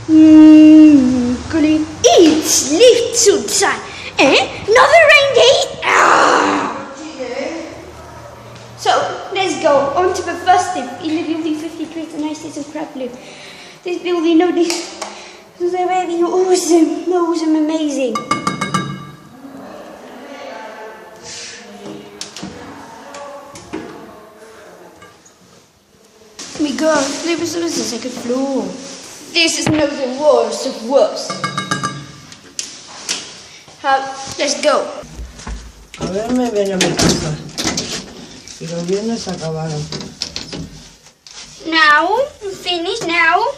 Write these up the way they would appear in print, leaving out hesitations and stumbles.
Gonna eat little time. Another rain day. So let's go on to the first tip. In the building 53, it's a nice little crab live. This building, no, this is really awesome, amazing. Oh my god, this is the second floor. This is not the worst of worst. Let's go. A verme, ven a mi casa. Y los viernes se acabaron. Now, finish now.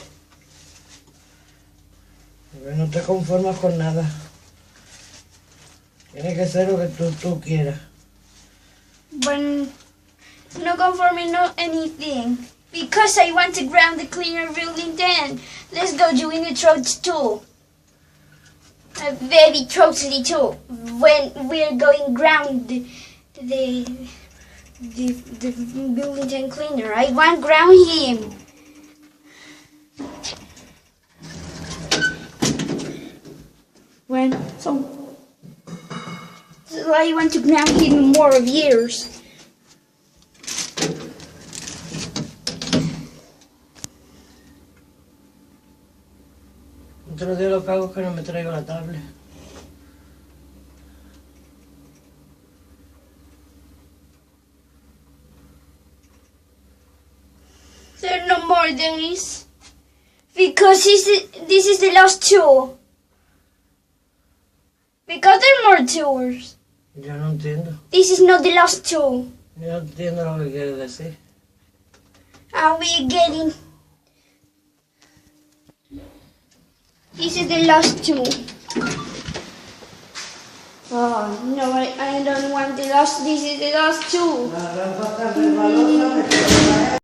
Porque no te conformas con nada. Tiene que ser lo que tú quieras. When no conforming no anything. Because I want to ground the cleaner building 10. Let's go doing the throats too. A very throatly too. When we're going ground the building 10 cleaner. I want ground him. So I want to ground him more of years. Otro día lo que hago es que no me traigo la tablet. There are no more days. Because this is the last tour. Because there are more tours. Yo no entiendo. This is not the last tour. Yo no entiendo lo que quieres decir. Are we getting... This is the last tour. Oh no, I don't want the last. This is the last tour.